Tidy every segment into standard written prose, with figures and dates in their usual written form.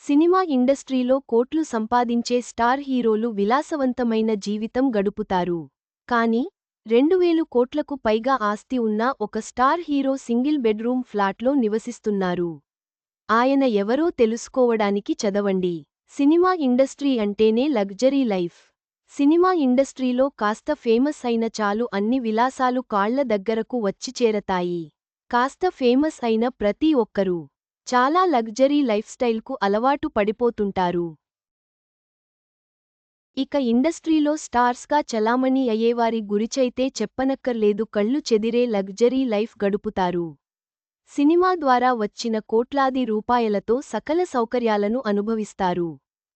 Cinema ఇండస్ట్రీలో కోట్లు సంపాదించే స్టార్ హీరోలు విలాసవంతమైన జీవితం గడుపుతారు. కానీ 2,000 కోట్లకు పైగా ఆస్తి ఉన్న ఒక స్టార్ హీరో సింగిల్ బెడ్రూమ్ ఫ్లాట్లో నివసిస్తున్నారు. ఆయన ఎవరో తెలుసుకోవడానికి చదవండి. సినిమా ఇండస్ట్రీ అంటేనే లగ్జరీ లైఫ్. సినిమా ఇండస్ట్రీలో కాస్త ఫేమస్ అయిన చాలు అన్ని విలాసాలు కాళ్ల దగ్గరకు వచ్చి చేరతాయి. కాస్త ఫేమస్ అయిన ప్రతి ఒక్కరూ చాలా లగ్జరీ లైఫ్స్టైల్కు అలవాటు పడిపోతుంటారు. ఇక ఇండస్ట్రీలో స్టార్స్గా చలామణి అయ్యేవారి గురిచైతే చెప్పనక్కర్లేదు. కళ్ళు చెదిరే లగ్జరీ లైఫ్ గడుపుతారు. సినిమా ద్వారా వచ్చిన కోట్లాది రూపాయలతో సకల సౌకర్యాలను అనుభవిస్తారు.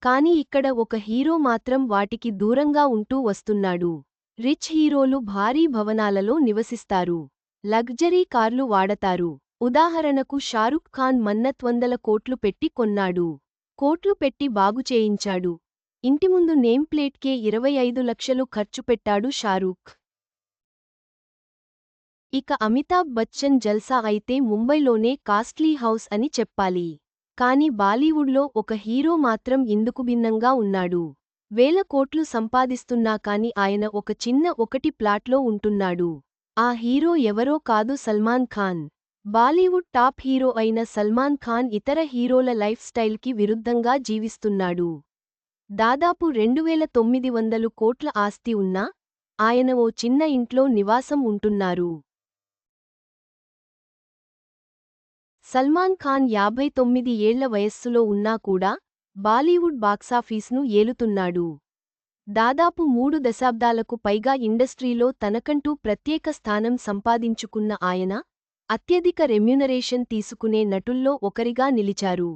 కాని ఇక్కడ ఒక హీరో మాత్రం వాటికి దూరంగా ఉంటూ వస్తున్నాడు. రిచ్ హీరోలు భారీ భవనాలలో నివసిస్తారు. లగ్జరీ కార్లు వాడతారు. ఉదాహరణకు షారుఖ్ ఖాన్ మన్నత్ వందల కోట్లు పెట్టి కొన్నాడు. కోట్లు పెట్టి బాగుచేయించాడు. ఇంటిముందు నేమ్ ప్లేట్కే 25 లక్షలు ఖర్చు పెట్టాడు షారూఖ్. ఇక అమితాబ్ బచ్చన్ జల్సా అయితే ముంబైలోనే కాస్ట్లీ హౌస్ అని చెప్పాలి. కాని బాలీవుడ్లో ఒక హీరో మాత్రం ఇందుకు భిన్నంగా ఉన్నాడు. వేల కోట్లు సంపాదిస్తున్నా కాని ఆయన ఒక చిన్న ఒకటి ప్లాట్లో ఉంటున్నాడు. ఆ హీరో ఎవరో కాదు, సల్మాన్ ఖాన్. బాలీవుడ్ టాప్ హీరో అయిన సల్మాన్ ఖాన్ ఇతర హీరోల లైఫ్ స్టైల్కి విరుద్ధంగా జీవిస్తున్నాడు. దాదాపు 2,900 కోట్ల ఆస్తి ఉన్నా ఆయన ఓ చిన్న ఇంట్లో నివాసం ఉంటున్నారు. సల్మాన్ ఖాన్ 59 ఏళ్ల వయస్సులో ఉన్నా కూడా బాలీవుడ్ బాక్సాఫీస్ను ఏలుతున్నాడు. దాదాపు 3 దశాబ్దాలకు పైగా ఇండస్ట్రీలో తనకంటూ ప్రత్యేక స్థానం సంపాదించుకున్న ఆయన అత్యధిక రెమ్యునరేషన్ తీసుకునే నటుల్లో ఒకరిగా నిలిచారు.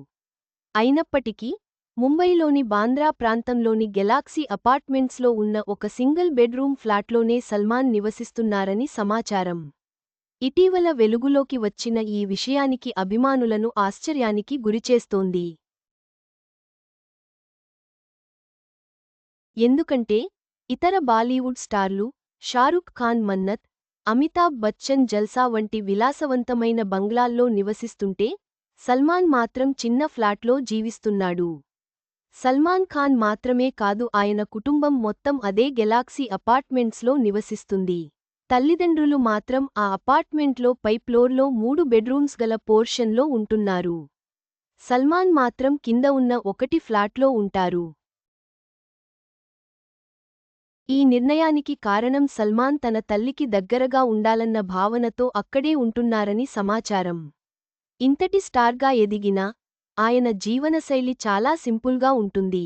అయినప్పటికీ ముంబైలోని బాంద్రా ప్రాంతంలోని గెలాక్సీ అపార్ట్మెంట్స్లో ఉన్న ఒక సింగిల్ బెడ్రూమ్ ఫ్లాట్లోనే సల్మాన్ నివసిస్తున్నారని సమాచారం. ఇటీవల వెలుగులోకి వచ్చిన ఈ విషయానికి అభిమానులను ఆశ్చర్యానికి గురిచేస్తోంది. ఎందుకంటే ఇతర బాలీవుడ్ స్టార్లు షారుఖ్ ఖాన్ మన్నత్, అమితాబ్ బచ్చన్ జల్సా వంటి విలాసవంతమైన బంగ్లాల్లో నివసిస్తుంటే సల్మాన్ మాత్రం చిన్న ఫ్లాట్లో జీవిస్తున్నాడు. సల్మాన్ ఖాన్ మాత్రమే కాదు, ఆయన కుటుంబం మొత్తం అదే గెలాక్సీ అపార్ట్మెంట్స్లో నివసిస్తుంది. తల్లిదండ్రులు మాత్రం ఆ అపార్ట్మెంట్లో పై ఫ్లోర్లో 3 బెడ్రూమ్స్ గల పోర్షన్లో ఉంటున్నారు. సల్మాన్ మాత్రం కింద ఉన్న ఒకటి ఫ్లాట్లో ఉంటారు. ఈ నిర్ణయానికి కారణం సల్మాన్ తన తల్లికి దగ్గరగా ఉండాలన్న భావనతో అక్కడే ఉంటున్నారని సమాచారం. ఇంతటి స్టార్గా ఎదిగినా ఆయన జీవనశైలి చాలా సింపుల్గా ఉంటుంది.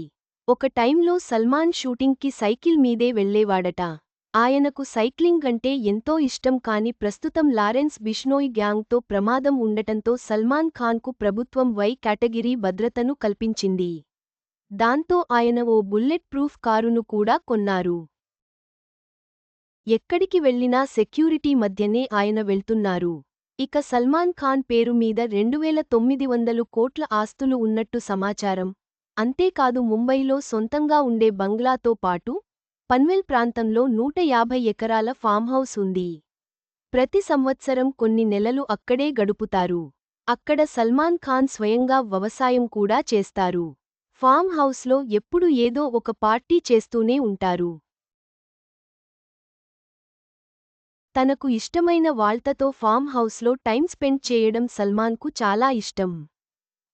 ఒక టైంలో సల్మాన్ షూటింగ్కి సైకిల్ మీదే వెళ్లేవాడట. ఆయనకు సైక్లింగ్ అంటే ఎంతో ఇష్టం. కాని ప్రస్తుతం లారెన్స్ బిష్నోయ్ గ్యాంగ్తో ప్రమాదం ఉండటంతో సల్మాన్ ఖాన్కు ప్రభుత్వం వై కేటగిరీ భద్రతను కల్పించింది. దాంతో ఆయన ఓ బుల్లెట్ ప్రూఫ్ కారును కూడా కొన్నారు. ఎక్కడికి వెళ్లినా సెక్యూరిటీ మధ్యనే ఆయన వెళ్తున్నారు. ఇక సల్మాన్ ఖాన్ పేరు మీద 2,900 కోట్ల ఆస్తులు ఉన్నట్టు సమాచారం. అంతేకాదు ముంబైలో సొంతంగా ఉండే బంగ్లాతో పాటు పన్వేల్ ప్రాంతంలో 150 ఎకరాల ఫామ్హౌస్ ఉంది. ప్రతి సంవత్సరం కొన్ని నెలలు అక్కడే గడుపుతారు. అక్కడ సల్మాన్ ఖాన్ స్వయంగా వ్యవసాయం కూడా చేస్తారు. ఫామ్ హౌస్లో ఎప్పుడు ఏదో ఒక పార్టీ చేస్తూనే ఉంటారు. తనకు ఇష్టమైన వాళ్లతో ఫామ్ హౌస్లో టైం స్పెండ్ చేయడం సల్మాన్కు చాలా ఇష్టం.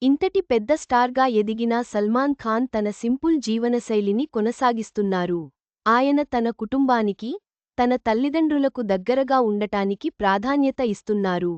ఇంతటి పెద్ద స్టార్గా ఎదిగినా సల్మాన్ ఖాన్ తన సింపుల్ జీవనశైలిని కొనసాగిస్తున్నారు. ఆయన తన కుటుంబానికి, తన తల్లిదండ్రులకు దగ్గరగా ఉండటానికి ప్రాధాన్యత ఇస్తున్నారు.